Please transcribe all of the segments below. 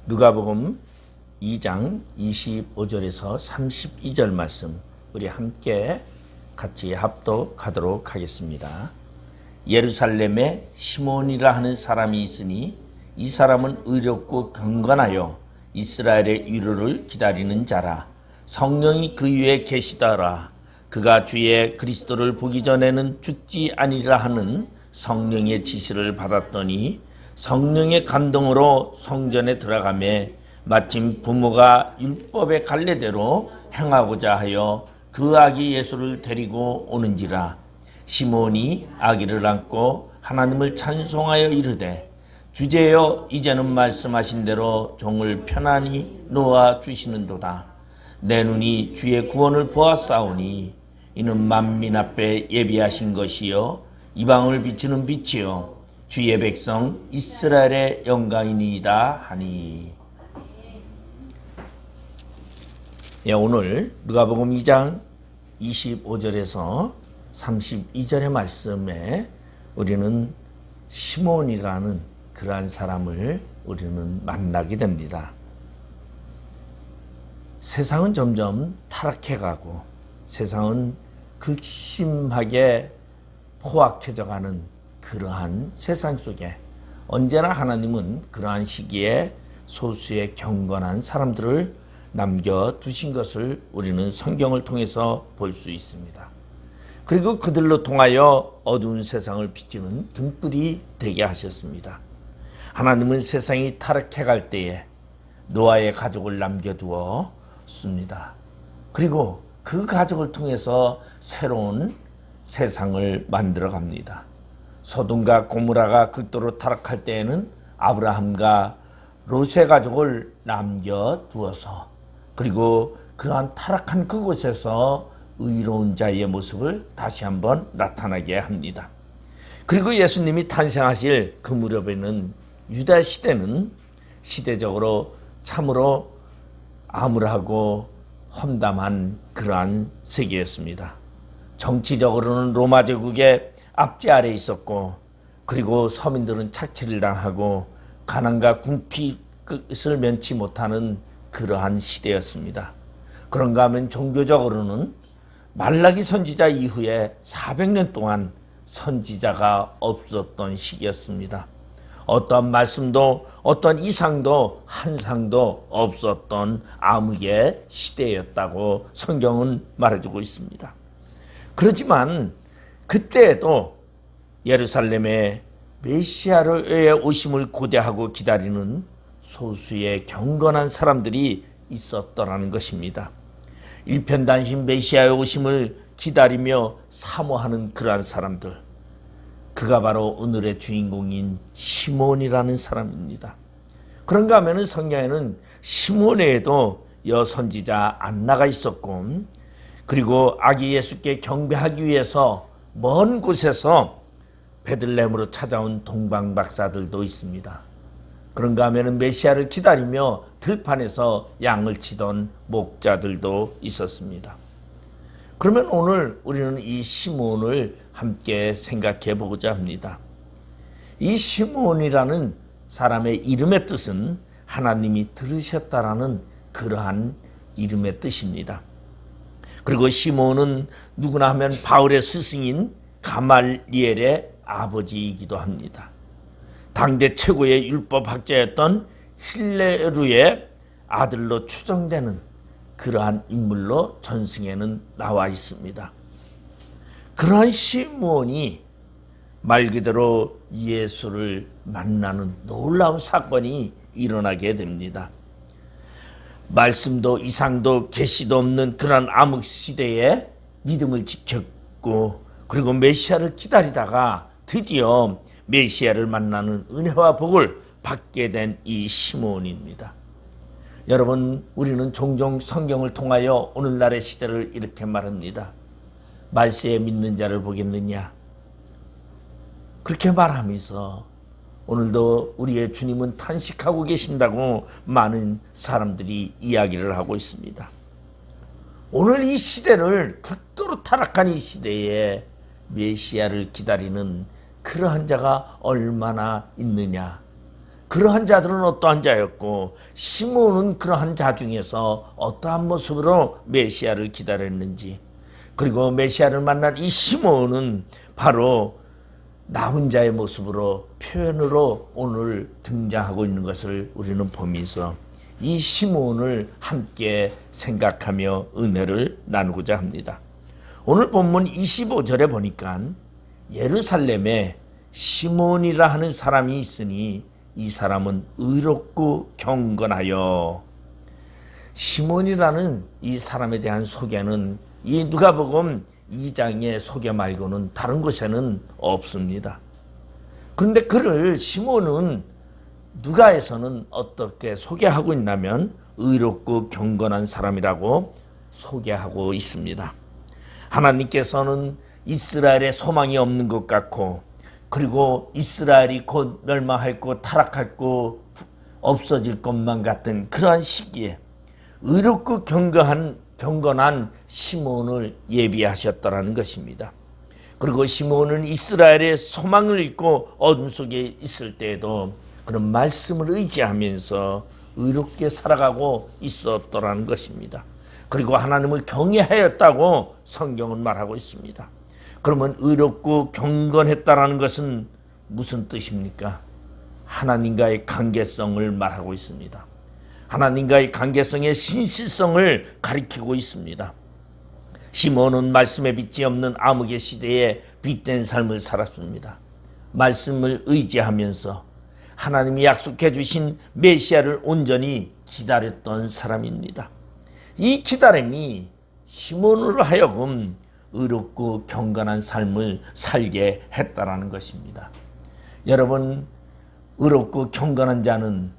누가복음 2장 25절에서 32절 말씀 우리 함께 같이 합독하도록 하겠습니다. 예루살렘에 시몬이라 하는 사람이 있으니 이 사람은 의롭고 경건하여 이스라엘의 위로를 기다리는 자라. 성령이 그 위에 계시더라. 그가 주의 그리스도를 보기 전에는 죽지 아니라 하는 성령의 지시를 받았더니 성령의 감동으로 성전에 들어가매 마침 부모가 율법의 갈례대로 행하고자 하여 그 아기 예수를 데리고 오는지라. 시몬이 아기를 안고 하나님을 찬송하여 이르되 주제여 이제는 말씀하신 대로 종을 편안히 놓아 주시는도다. 내 눈이 주의 구원을 보았사오니 이는 만민 앞에 예비하신 것이요 이방을 비추는 빛이요 주의 백성 이스라엘의 영광이니이다 하니. 오늘 누가복음 2장 25절에서 32절의 말씀에 우리는 시몬이라는 그러한 사람을 우리는 만나게 됩니다. 세상은 점점 타락해가고 세상은 극심하게 포악해져가는 그러한 세상 속에 언제나 하나님은 그러한 시기에 소수의 경건한 사람들을 남겨두신 것을 우리는 성경을 통해서 볼 수 있습니다. 그리고 그들로 통하여 어두운 세상을 비추는 등불이 되게 하셨습니다. 하나님은 세상이 타락해갈 때에 노아의 가족을 남겨두었습니다. 그리고 그 가족을 통해서 새로운 세상을 만들어 갑니다. 소돔과 고모라가 극도로 타락할 때에는 아브라함과 롯의 가족을 남겨두어서 그리고 그러한 타락한 그곳에서 의로운 자의 모습을 다시 한번 나타나게 합니다. 그리고 예수님이 탄생하실 그 무렵에는 유다 시대는 시대적으로 참으로 암울하고 험담한 그러한 세계였습니다. 정치적으로는 로마 제국의 압제 아래 있었고 그리고 서민들은 착취를 당하고 가난과 궁핍을 면치 못하는 그러한 시대였습니다. 그런가 하면 종교적으로는 말라기 선지자 이후에 400년 동안 선지자가 없었던 시기였습니다. 어떤 말씀도 어떤 이상도 한상도 없었던 암흑의 시대였다고 성경은 말해주고 있습니다. 그렇지만 그때에도 예루살렘에 메시아의 오심을 고대하고 기다리는 소수의 경건한 사람들이 있었더라는 것입니다. 일편단심 메시아의 오심을 기다리며 사모하는 그러한 사람들, 그가 바로 오늘의 주인공인 시몬이라는 사람입니다. 그런가 하면 성경에는 시몬 외에도 여선지자 안나가 있었고 그리고 아기 예수께 경배하기 위해서 먼 곳에서 베들레헴으로 찾아온 동방박사들도 있습니다. 그런가 하면 메시아를 기다리며 들판에서 양을 치던 목자들도 있었습니다. 그러면 오늘 우리는 이 시몬을 함께 생각해 보고자 합니다. 이 시몬이라는 사람의 이름의 뜻은 하나님이 들으셨다라는 그러한 이름의 뜻입니다. 그리고 시몬은 누구나 하면 바울의 스승인 가말리엘의 아버지이기도 합니다. 당대 최고의 율법학자였던 힐레루의 아들로 추정되는 그러한 인물로 전승에는 나와 있습니다. 그러한 시몬이 말 그대로 예수를 만나는 놀라운 사건이 일어나게 됩니다. 말씀도 이상도 계시도 없는 그런 암흑 시대에 믿음을 지켰고 그리고 메시아를 기다리다가 드디어 메시아를 만나는 은혜와 복을 받게 된 이 시몬입니다. 여러분, 우리는 종종 성경을 통하여 오늘날의 시대를 이렇게 말합니다. 말세에 믿는 자를 보겠느냐? 그렇게 말하면서 오늘도 우리의 주님은 탄식하고 계신다고 많은 사람들이 이야기를 하고 있습니다. 오늘 이 시대를 극도로 타락한 이 시대에 메시아를 기다리는 그러한 자가 얼마나 있느냐? 그러한 자들은 어떠한 자였고 시몬은 그러한 자 중에서 어떠한 모습으로 메시아를 기다렸는지, 그리고 메시아를 만난 이 시몬은 바로 나 혼자의 모습으로 표현으로 오늘 등장하고 있는 것을 우리는 보면서 이 시몬을 함께 생각하며 은혜를 나누고자 합니다. 오늘 본문 25절에 보니까 예루살렘에 시몬이라 하는 사람이 있으니 이 사람은 의롭고 경건하여. 시몬이라는 이 사람에 대한 소개는 이 누가복음 2장의 소개 말고는 다른 곳에는 없습니다. 그런데 그를 시몬은 누가에서는 어떻게 소개하고 있냐면 의롭고 경건한 사람이라고 소개하고 있습니다. 하나님께서는 이스라엘에 소망이 없는 것 같고, 그리고 이스라엘이 곧 멸망하고 타락하고 없어질 것만 같은 그러한 시기에 의롭고 경건한 시몬을 예비하셨다라는 것입니다. 그리고 시몬은 이스라엘의 소망을 잃고 어둠 속에 있을 때에도 그런 말씀을 의지하면서 의롭게 살아가고 있었더라는 것입니다. 그리고 하나님을 경외하였다고 성경은 말하고 있습니다. 그러면 의롭고 경건했다라는 것은 무슨 뜻입니까? 하나님과의 관계성을 말하고 있습니다. 하나님과의 관계성의 신실성을 가리키고 있습니다. 시몬은 말씀에 빚이 없는 암흑의 시대에 빛된 삶을 살았습니다. 말씀을 의지하면서 하나님이 약속해 주신 메시아를 온전히 기다렸던 사람입니다. 이 기다림이 시몬으로 하여금 의롭고 경건한 삶을 살게 했다라는 것입니다. 여러분, 의롭고 경건한 자는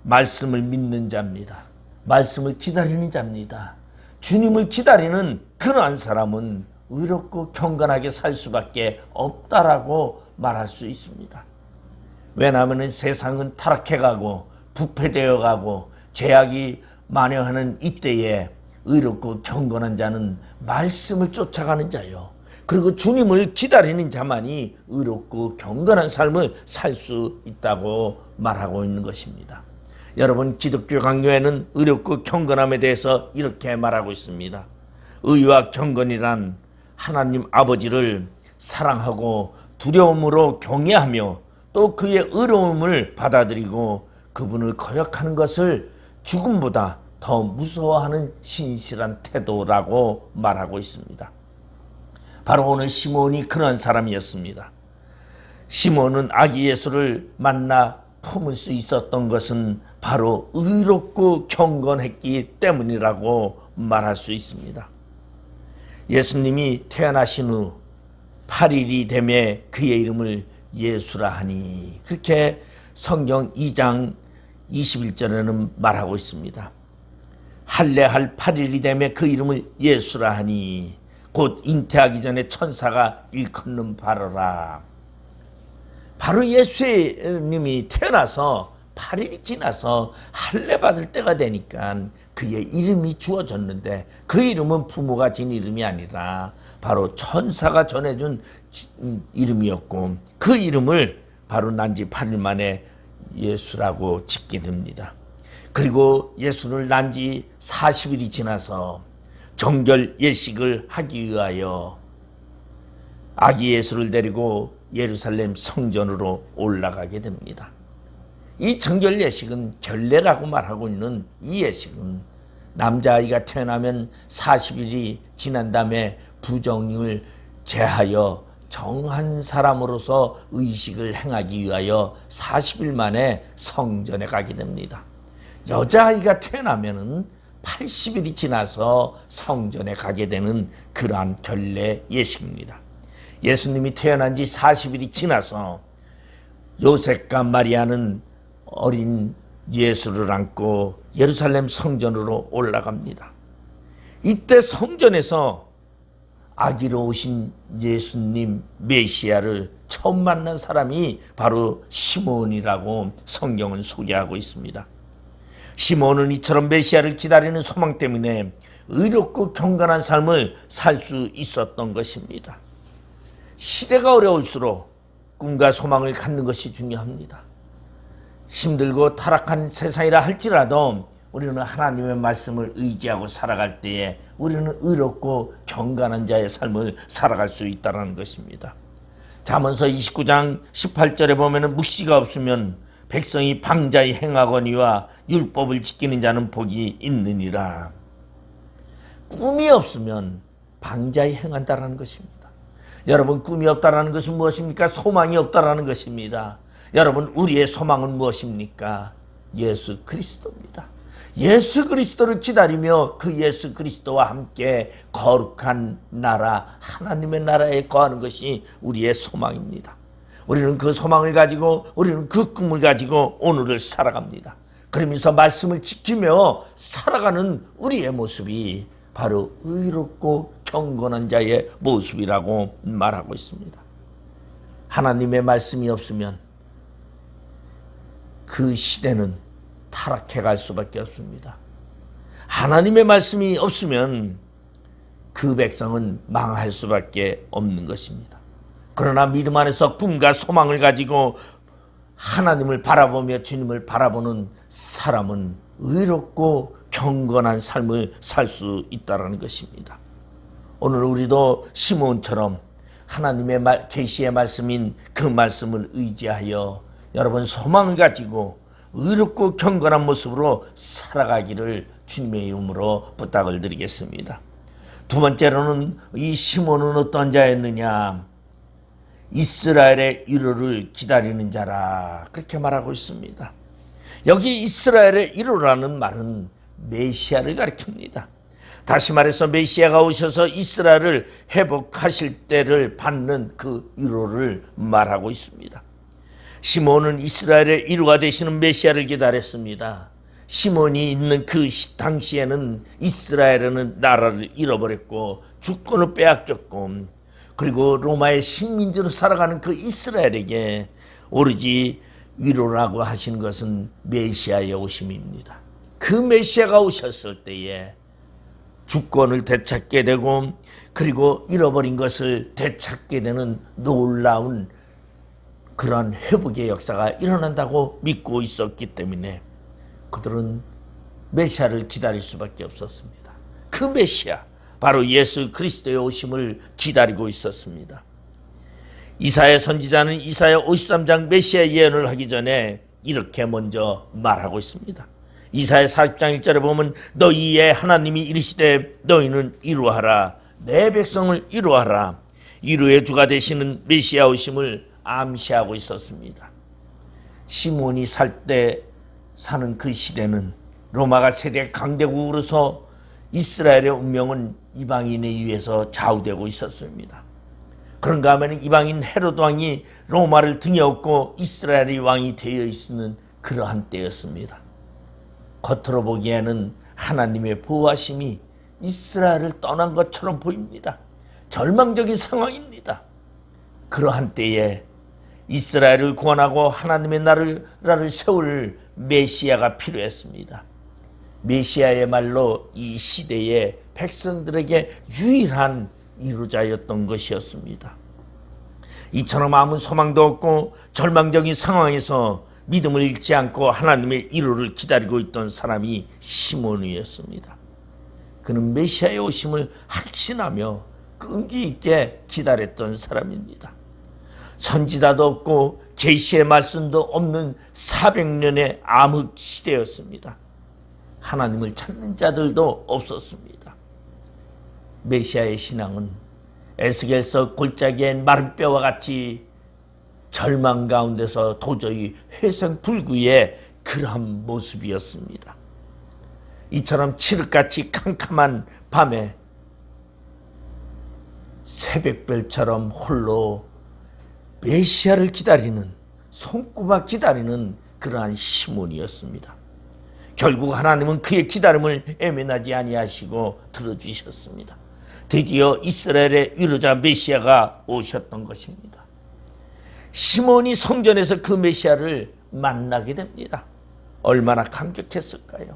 말씀을 믿는 자입니다. 말씀을 기다리는 자입니다. 주님을 기다리는 그러한 사람은 의롭고 경건하게 살 수밖에 없다라고 말할 수 있습니다. 왜냐하면 세상은 타락해가고 부패되어가고 죄악이 만연하는 이때에 의롭고 경건한 자는 말씀을 쫓아가는 자요, 그리고 주님을 기다리는 자만이 의롭고 경건한 삶을 살 수 있다고 말하고 있는 것입니다. 여러분, 기독교 강요에는 의롭고 경건함에 대해서 이렇게 말하고 있습니다. 의와 경건이란 하나님 아버지를 사랑하고 두려움으로 경외하며 또 그의 의로움을 받아들이고 그분을 거역하는 것을 죽음보다 더 무서워하는 신실한 태도라고 말하고 있습니다. 바로 오늘 시몬이 그런 사람이었습니다. 시몬은 아기 예수를 만나 품을 수 있었던 것은 바로 의롭고 경건했기 때문이라고 말할 수 있습니다. 예수님이 태어나신 후 8일이 되매 그의 이름을 예수라 하니, 그렇게 성경 2장 21절에는 말하고 있습니다. 할례할 8일이 되매 그 이름을 예수라 하니 곧 잉태하기 전에 천사가 일컫는 바로라. 바로 예수님이 태어나서 8일이 지나서 할례 받을 때가 되니까 그의 이름이 주어졌는데, 그 이름은 부모가 진 이름이 아니라 바로 천사가 전해준 이름이었고, 그 이름을 바로 난 지 8일 만에 예수라고 짓게 됩니다. 그리고 예수를 난 지 40일이 지나서 정결 예식을 하기 위하여 아기 예수를 데리고 예루살렘 성전으로 올라가게 됩니다. 이 정결 예식은 결례라고 말하고 있는 이 예식은 남자아이가 태어나면 40일이 지난 다음에 부정을 제하여 정한 사람으로서 의식을 행하기 위하여 40일 만에 성전에 가게 됩니다. 여자아이가 태어나면 80일이 지나서 성전에 가게 되는 그러한 결례 예식입니다. 예수님이 태어난 지 40일이 지나서 요셉과 마리아는 어린 예수를 안고 예루살렘 성전으로 올라갑니다. 이때 성전에서 아기로 오신 예수님 메시아를 처음 만난 사람이 바로 시몬이라고 성경은 소개하고 있습니다. 시몬은 이처럼 메시아를 기다리는 소망 때문에 의롭고 경건한 삶을 살 수 있었던 것입니다. 시대가 어려울수록 꿈과 소망을 갖는 것이 중요합니다. 힘들고 타락한 세상이라 할지라도 우리는 하나님의 말씀을 의지하고 살아갈 때에 우리는 의롭고 경건한 자의 삶을 살아갈 수 있다는 것입니다. 잠언서 29장 18절에 보면 묵시가 없으면 백성이 방자히 행하거니와 율법을 지키는 자는 복이 있느니라. 꿈이 없으면 방자히 행한다는 것입니다. 여러분, 꿈이 없다는 것은 무엇입니까? 소망이 없다는 것입니다. 여러분, 우리의 소망은 무엇입니까? 예수 그리스도입니다. 예수 그리스도를 기다리며 그 예수 그리스도와 함께 거룩한 나라, 하나님의 나라에 거하는 것이 우리의 소망입니다. 우리는 그 소망을 가지고, 우리는 그 꿈을 가지고 오늘을 살아갑니다. 그러면서 말씀을 지키며 살아가는 우리의 모습이 바로 의롭고 경건한 자의 모습이라고 말하고 있습니다. 하나님의 말씀이 없으면 그 시대는 타락해 갈 수밖에 없습니다. 하나님의 말씀이 없으면 그 백성은 망할 수밖에 없는 것입니다. 그러나 믿음 안에서 꿈과 소망을 가지고 하나님을 바라보며 주님을 바라보는 사람은 의롭고 경건한 삶을 살 수 있다는 것입니다. 오늘 우리도 시몬처럼 하나님의 계시의 말씀인 그 말씀을 의지하여 여러분 소망을 가지고 의롭고 경건한 모습으로 살아가기를 주님의 이름으로 부탁을 드리겠습니다. 두 번째로는 이 시몬은 어떤 자였느냐? 이스라엘의 위로를 기다리는 자라, 그렇게 말하고 있습니다. 여기 이스라엘의 위로라는 말은 메시아를 가리킵니다. 다시 말해서 메시아가 오셔서 이스라엘을 회복하실 때를 받는 그 위로를 말하고 있습니다. 시몬은 이스라엘의 위로가 되시는 메시아를 기다렸습니다. 시몬이 있는 그 당시에는 이스라엘은 나라를 잃어버렸고 주권을 빼앗겼고, 그리고 로마의 식민지로 살아가는 그 이스라엘에게 오로지 위로라고 하시는 것은 메시아의 오심입니다. 그 메시아가 오셨을 때에 주권을 되찾게 되고, 그리고 잃어버린 것을 되찾게 되는 놀라운 그런 회복의 역사가 일어난다고 믿고 있었기 때문에 그들은 메시아를 기다릴 수밖에 없었습니다. 그 메시아, 바로 예수 그리스도의 오심을 기다리고 있었습니다. 이사야 선지자는 이사야 53장 메시아 예언을 하기 전에 이렇게 먼저 말하고 있습니다. 이사야 40장 1절에 보면 너희의 하나님이 이르시되 너희는 이루하라, 내 백성을 이루하라. 이루의 주가 되시는 메시아 오심을 암시하고 있었습니다. 시몬이 사는 그 시대는 로마가 세계 강대국으로서 이스라엘의 운명은 이방인에 의해서 좌우되고 있었습니다. 그런가 하면 이방인 헤롯 왕이 로마를 등에 업고 이스라엘의 왕이 되어 있는 그러한 때였습니다. 겉으로 보기에는 하나님의 보호하심이 이스라엘을 떠난 것처럼 보입니다. 절망적인 상황입니다. 그러한 때에 이스라엘을 구원하고 하나님의 나라를 세울 메시아가 필요했습니다. 메시아의 말로 이 시대의 백성들에게 유일한 이루자였던 것이었습니다. 이처럼 아무 소망도 없고 절망적인 상황에서 믿음을 잃지 않고 하나님의 이루를 기다리고 있던 사람이 시몬이었습니다. 그는 메시아의 오심을 확신하며 끈기 있게 기다렸던 사람입니다. 선지자도 없고 계시의 말씀도 없는 400년의 암흑 시대였습니다. 하나님을 찾는 자들도 없었습니다. 메시아의 신앙은 에스겔서 골짜기의 마른 뼈와 같이 절망 가운데서 도저히 회생불구의 그러한 모습이었습니다. 이처럼 칠흑같이 캄캄한 밤에 새벽별처럼 홀로 메시아를 기다리는, 손꼽아 기다리는 그러한 시몬이었습니다. 결국 하나님은 그의 기다림을 애면하지 아니하시고 들어주셨습니다. 드디어 이스라엘의 위로자 메시아가 오셨던 것입니다. 시몬이 성전에서 그 메시아를 만나게 됩니다. 얼마나 감격했을까요?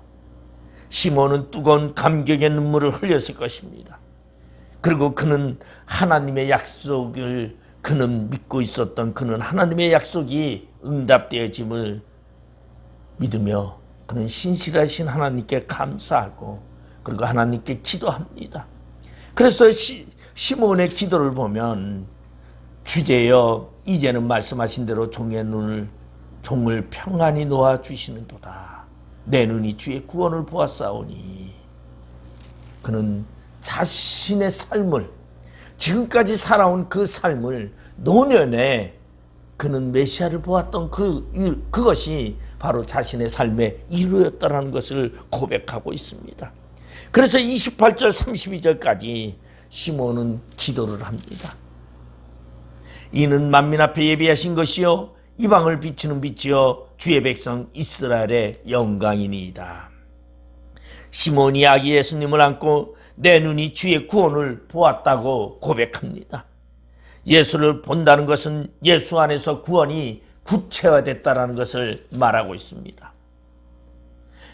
시몬은 뜨거운 감격의 눈물을 흘렸을 것입니다. 그리고 그는 하나님의 약속을 그는 믿고 있었던 그는 하나님의 약속이 응답되어짐을 믿으며 그는 신실하신 하나님께 감사하고 그리고 하나님께 기도합니다. 그래서 시몬의 기도를 보면 주제여 이제는 말씀하신 대로 종을 평안히 놓아 주시는도다. 내 눈이 주의 구원을 보았사오니. 그는 자신의 삶을, 지금까지 살아온 그 삶을 노년에 그는 메시아를 보았던 그것이 바로 자신의 삶의 이루였다는 것을 고백하고 있습니다. 그래서 28절 32절까지 시몬은 기도를 합니다. 이는 만민 앞에 예비하신 것이요 이방을 비추는 빛이요 주의 백성 이스라엘의 영광이니이다. 시몬이 아기 예수님을 안고 내 눈이 주의 구원을 보았다고 고백합니다. 예수를 본다는 것은 예수 안에서 구원이 구체화됐다는 것을 말하고 있습니다.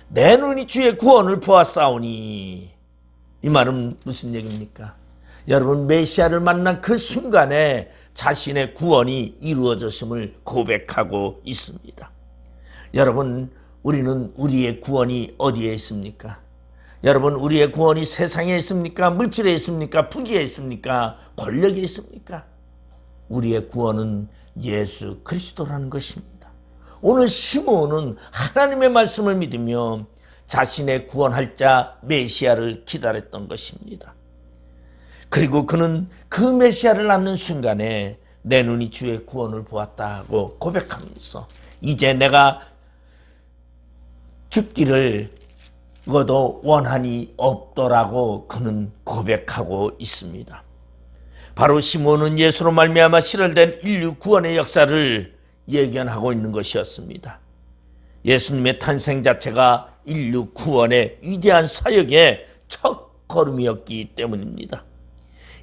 내 눈이 주의 구원을 보았사오니, 이 말은 무슨 얘기입니까? 여러분, 메시아를 만난 그 순간에 자신의 구원이 이루어졌음을 고백하고 있습니다. 여러분, 우리는 우리의 구원이 어디에 있습니까? 여러분, 우리의 구원이 세상에 있습니까? 물질에 있습니까? 부귀에 있습니까? 권력에 있습니까? 우리의 구원은 예수 그리스도라는 것입니다. 오늘 시몬은 하나님의 말씀을 믿으며 자신의 구원할 자 메시아를 기다렸던 것입니다. 그리고 그는 그 메시아를 낳는 순간에 내 눈이 주의 구원을 보았다고 고백하면서 이제 내가 죽기를 죽어도 원한이 없더라고 그는 고백하고 있습니다. 바로 시몬은 예수로 말미암아 실현된 인류 구원의 역사를 예견하고 있는 것이었습니다. 예수님의 탄생 자체가 인류 구원의 위대한 사역의 첫 걸음이었기 때문입니다.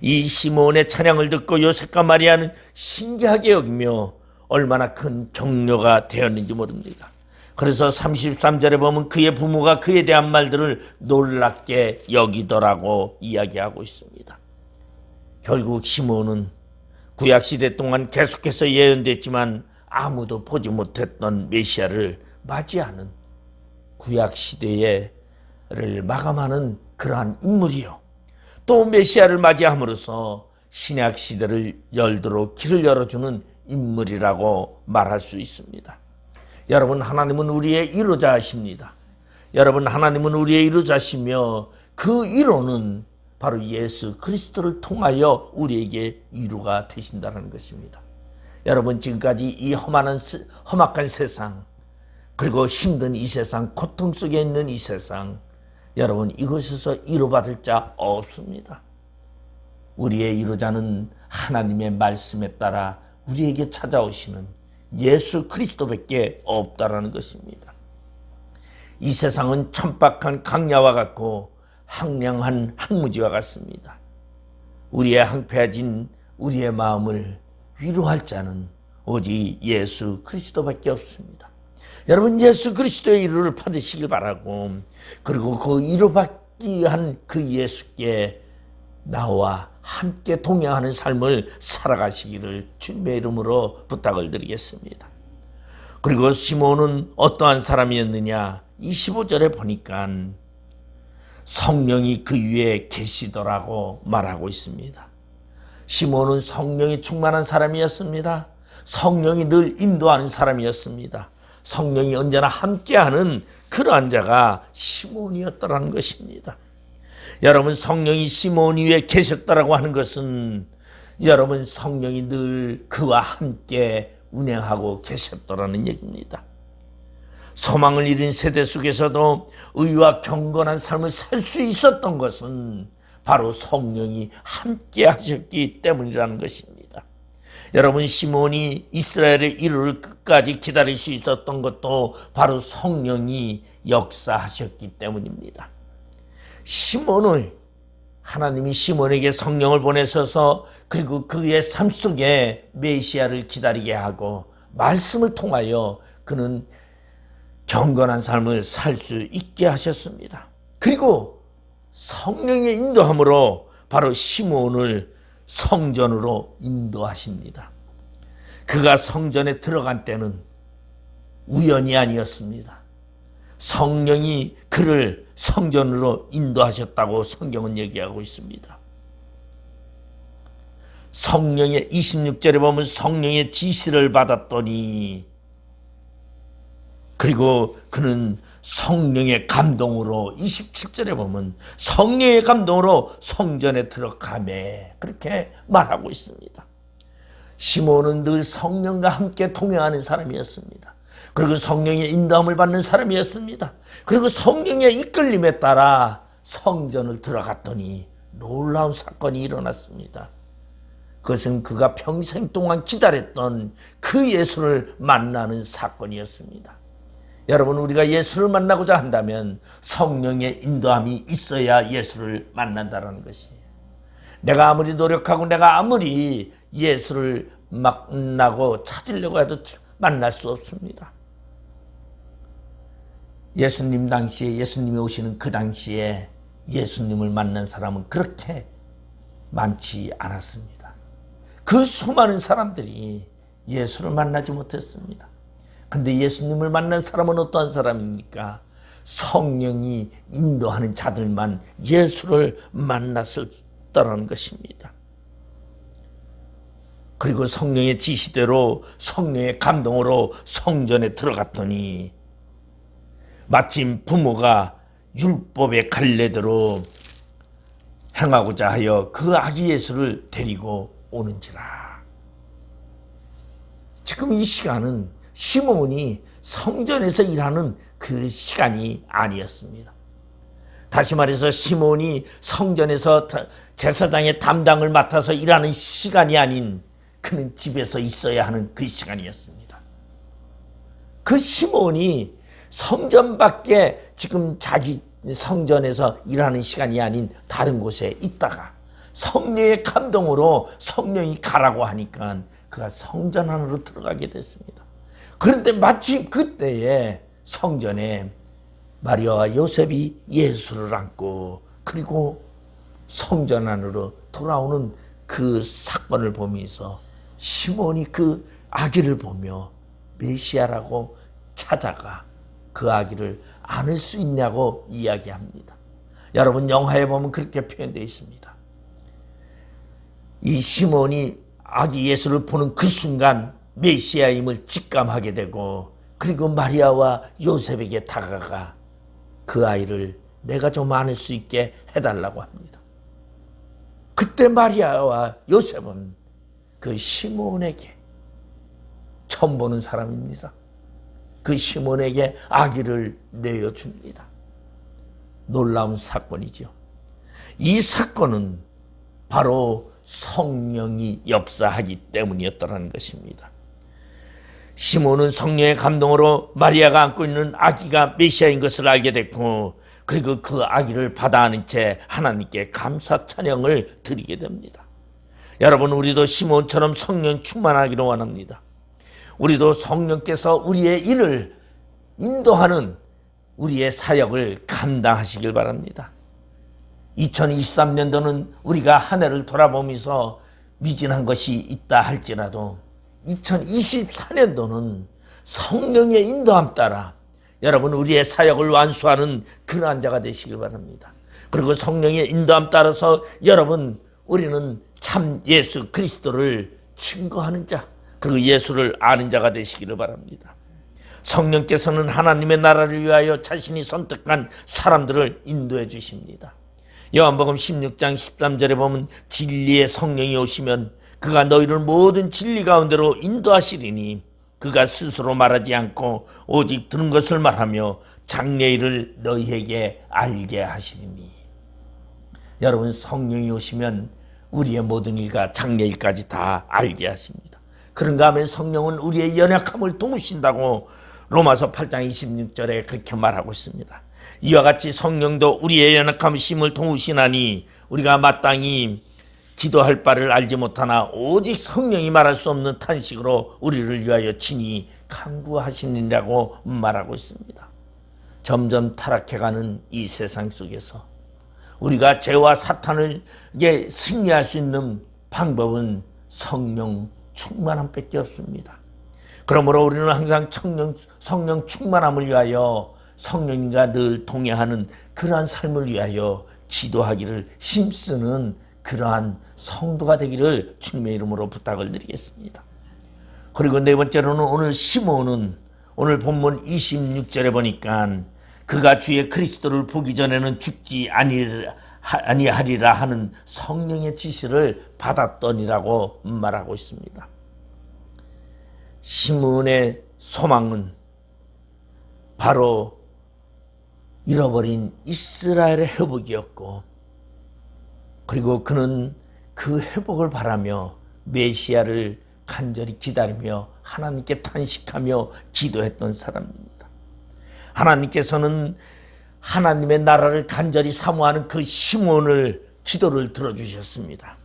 이 시몬의 찬양을 듣고 요셉과 마리아는 신기하게 여기며 얼마나 큰 격려가 되었는지 모릅니다. 그래서 33절에 보면 그의 부모가 그에 대한 말들을 놀랍게 여기더라고 이야기하고 있습니다. 결국 시몬은 구약시대 동안 계속해서 예언됐지만 아무도 보지 못했던 메시아를 맞이하는 구약시대를 마감하는 그러한 인물이요. 또 메시아를 맞이함으로써 신약시대를 열도록 길을 열어주는 인물이라고 말할 수 있습니다. 여러분, 하나님은 우리의 이루자이십니다. 여러분, 하나님은 우리의 이루자시며 그 이루는 바로 예수 그리스도를 통하여 우리에게 이루가 되신다는 것입니다. 여러분, 지금까지 이 험악한 세상, 그리고 힘든 이 세상, 고통 속에 있는 이 세상, 여러분, 이것에서 이루받을 자 없습니다. 우리의 이루자는 하나님의 말씀에 따라 우리에게 찾아오시는 예수 그리스도밖에 없다라는 것입니다. 이 세상은 천박한 강야와 같고 황량한 항무지와 같습니다. 우리의 황폐해진 우리의 마음을 위로할 자는 오직 예수 그리스도밖에 없습니다. 여러분, 예수 그리스도의 이루를 받으시길 바라고, 그리고 그 이루받기 위한 그 예수께 나와 함께 동행하는 삶을 살아가시기를 주님의 이름으로 부탁을 드리겠습니다. 그리고 시몬은 어떠한 사람이었느냐? 25절에 보니까 성령이 그 위에 계시더라고 말하고 있습니다. 시몬은 성령이 충만한 사람이었습니다. 성령이 늘 인도하는 사람이었습니다. 성령이 언제나 함께하는 그러한 자가 시몬이었다는 것입니다. 여러분, 성령이 시몬 위에 계셨다라고 하는 것은 여러분, 성령이 늘 그와 함께 운행하고 계셨다라는 얘기입니다. 소망을 잃은 세대 속에서도 의와 경건한 삶을 살 수 있었던 것은 바로 성령이 함께 하셨기 때문이라는 것입니다. 여러분, 시몬이 이스라엘의 이루를 끝까지 기다릴 수 있었던 것도 바로 성령이 역사하셨기 때문입니다. 하나님이 시몬에게 성령을 보내셔서 그리고 그의 삶 속에 메시아를 기다리게 하고 말씀을 통하여 그는 경건한 삶을 살 수 있게 하셨습니다. 그리고 성령의 인도함으로 바로 시몬을 성전으로 인도하십니다. 그가 성전에 들어간 때는 우연이 아니었습니다. 성령이 그를 성전으로 인도하셨다고 성경은 얘기하고 있습니다. 성령의 26절에 보면 성령의 지시를 받았더니, 그리고 그는 성령의 감동으로 27절에 보면 성령의 감동으로 성전에 들어가매, 그렇게 말하고 있습니다. 시몬은 늘 성령과 함께 동행하는 사람이었습니다. 그리고 성령의 인도함을 받는 사람이었습니다. 그리고 성령의 이끌림에 따라 성전을 들어갔더니 놀라운 사건이 일어났습니다. 그것은 그가 평생 동안 기다렸던 그 예수를 만나는 사건이었습니다. 여러분, 우리가 예수를 만나고자 한다면 성령의 인도함이 있어야 예수를 만난다는 것이에요. 내가 아무리 노력하고 내가 아무리 예수를 만나고 찾으려고 해도 만날 수 없습니다. 예수님 당시에, 예수님이 오시는 그 당시에 예수님을 만난 사람은 그렇게 많지 않았습니다. 그 수많은 사람들이 예수를 만나지 못했습니다. 근데 예수님을 만난 사람은 어떠한 사람입니까? 성령이 인도하는 자들만 예수를 만났었다는 것입니다. 그리고 성령의 지시대로, 성령의 감동으로 성전에 들어갔더니 마침 부모가 율법의 갈례대로 행하고자 하여 그 아기 예수를 데리고 오는지라. 지금 이 시간은 시몬이 성전에서 일하는 그 시간이 아니었습니다. 다시 말해서 시몬이 성전에서 제사장의 담당을 맡아서 일하는 시간이 아닌, 그는 집에서 있어야 하는 그 시간이었습니다. 그 시몬이 성전 밖에, 지금 자기 성전에서 일하는 시간이 아닌 다른 곳에 있다가 성령의 감동으로 성령이 가라고 하니까 그가 성전 안으로 들어가게 됐습니다. 그런데 마침 그때에 성전에 마리아와 요셉이 예수를 안고 그리고 성전 안으로 돌아오는 그 사건을 보면서 시몬이 그 아기를 보며 메시아라고 찾아가 그 아기를 안을 수 있냐고 이야기합니다. 여러분, 영화에 보면 그렇게 표현되어 있습니다. 이 시몬이 아기 예수를 보는 그 순간 메시아임을 직감하게 되고, 그리고 마리아와 요셉에게 다가가 그 아이를 내가 좀 안을 수 있게 해달라고 합니다. 그때 마리아와 요셉은 그 시몬에게, 처음 보는 사람입니다, 그 시몬에게 아기를 내어줍니다. 놀라운 사건이죠. 이 사건은 바로 성령이 역사하기 때문이었다는 것입니다. 시몬은 성령의 감동으로 마리아가 안고 있는 아기가 메시아인 것을 알게 됐고, 그리고 그 아기를 받아 안은 채 하나님께 감사 찬양을 드리게 됩니다. 여러분, 우리도 시몬처럼 성령 충만하기를 원합니다. 우리도 성령께서 우리의 일을 인도하는 우리의 사역을 감당하시길 바랍니다. 2023년도는 우리가 한 해를 돌아보면서 미진한 것이 있다 할지라도 2024년도는 성령의 인도함 따라 여러분, 우리의 사역을 완수하는 그러한 자가 되시길 바랍니다. 그리고 성령의 인도함 따라서 여러분, 우리는 참 예수 그리스도를 증거하는 자, 그리고 예수를 아는 자가 되시기를 바랍니다. 성령께서는 하나님의 나라를 위하여 자신이 선택한 사람들을 인도해 주십니다. 요한복음 16장 13절에 보면 진리의 성령이 오시면 그가 너희를 모든 진리 가운데로 인도하시리니 그가 스스로 말하지 않고 오직 들은 것을 말하며 장래일을 너희에게 알게 하시리니. 여러분, 성령이 오시면 우리의 모든 일과 장래일까지 다 알게 하십니다. 그런가 하면 성령은 우리의 연약함을 도우신다고 로마서 8장 26절에 그렇게 말하고 있습니다. 이와 같이 성령도 우리의 연약함 심을 도우시나니 우리가 마땅히 기도할 바를 알지 못하나 오직 성령이 말할 수 없는 탄식으로 우리를 위하여 친히 간구하시느라고 말하고 있습니다. 점점 타락해가는 이 세상 속에서 우리가 죄와 사탄에게 승리할 수 있는 방법은 성령 충만함밖에 없습니다. 그러므로 우리는 항상 성령 충만함을 위하여 성령님과 늘 동행하는 그러한 삶을 위하여 기도하기를 힘쓰는 그러한 성도가 되기를 주님의 이름으로 부탁을 드리겠습니다. 그리고 네 번째로는 오늘 시몬은 오늘 본문 26절에 보니까 그가 주의 그리스도를 보기 전에는 죽지 아니하리라 하는 성령의 지시를 받았더니라고 말하고 있습니다. 시몬의 소망은 바로 잃어버린 이스라엘의 회복이었고, 그리고 그는 그 회복을 바라며 메시아를 간절히 기다리며 하나님께 탄식하며 기도했던 사람입니다. 하나님께서는 하나님의 나라를 간절히 사모하는 그 시몬을 기도를 들어주셨습니다.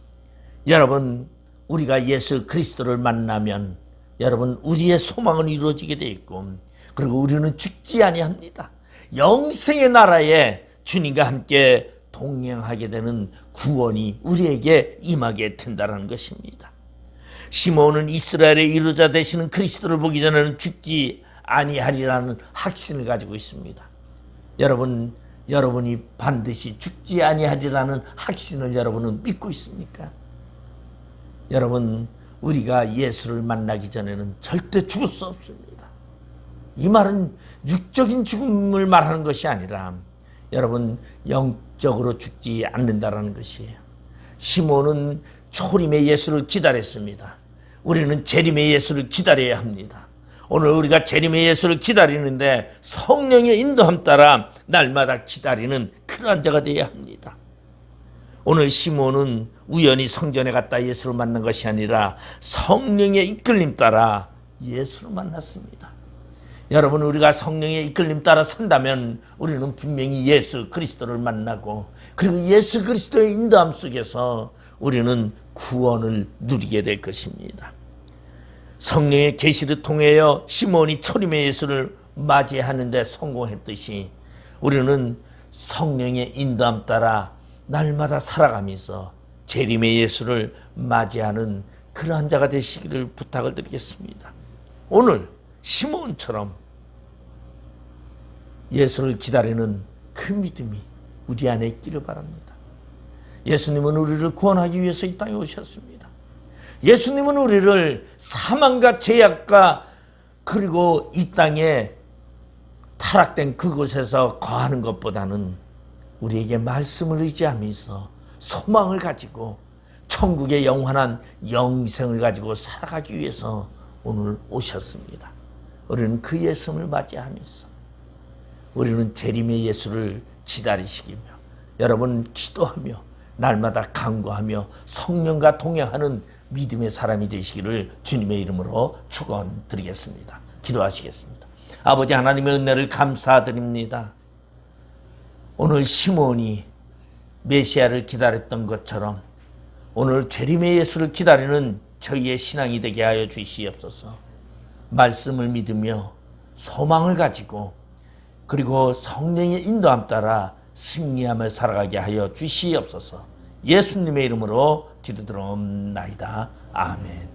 여러분, 우리가 예수 그리스도를 만나면 여러분 우리의 소망은 이루어지게 되어 있고, 그리고 우리는 죽지 아니합니다. 영생의 나라에 주님과 함께 동행하게 되는 구원이 우리에게 임하게 된다는 것입니다. 시몬은 이스라엘의 이루자 되시는 그리스도를 보기 전에는 죽지 아니하리라는 확신을 가지고 있습니다. 여러분이 반드시 죽지 아니하리라는 확신을 여러분은 믿고 있습니까? 여러분, 우리가 예수를 만나기 전에는 절대 죽을 수 없습니다. 이 말은 육적인 죽음을 말하는 것이 아니라 여러분 영적으로 죽지 않는다라는 것이에요. 시몬은 초림의 예수를 기다렸습니다. 우리는 재림의 예수를 기다려야 합니다. 오늘 우리가 재림의 예수를 기다리는데 성령의 인도함 따라 날마다 기다리는 그러한 자가 되어야 합니다. 오늘 시몬은 우연히 성전에 갔다 예수를 만난 것이 아니라 성령의 이끌림 따라 예수를 만났습니다. 여러분, 우리가 성령의 이끌림 따라 산다면 우리는 분명히 예수 그리스도를 만나고, 그리고 예수 그리스도의 인도함 속에서 우리는 구원을 누리게 될 것입니다. 성령의 계시를 통하여 시몬이 초림의 예수를 맞이하는 데 성공했듯이 우리는 성령의 인도함 따라 날마다 살아가면서 재림의 예수를 맞이하는 그러한 자가 되시기를 부탁을 드리겠습니다. 오늘 시몬처럼 예수를 기다리는 그 믿음이 우리 안에 있기를 바랍니다. 예수님은 우리를 구원하기 위해서 이 땅에 오셨습니다. 예수님은 우리를 사망과 죄악과 그리고 이 땅에 타락된 그곳에서 거하는 것보다는 우리에게 말씀을 의지하면서 소망을 가지고 천국의 영원한 영생을 가지고 살아가기 위해서 오늘 오셨습니다. 우리는 그 예수를 맞이하면서 우리는 재림의 예수를 기다리시기며 여러분 기도하며 날마다 간구하며 성령과 동행하는 믿음의 사람이 되시기를 주님의 이름으로 축원드리겠습니다. 기도하시겠습니다. 아버지 하나님의 은혜를 감사드립니다. 오늘 시몬이 메시아를 기다렸던 것처럼 오늘 재림의 예수를 기다리는 저희의 신앙이 되게 하여 주시옵소서. 말씀을 믿으며 소망을 가지고 그리고 성령의 인도함 따라 승리하며 살아가게 하여 주시옵소서. 예수님의 이름으로 기도드리옵나이다. 아멘.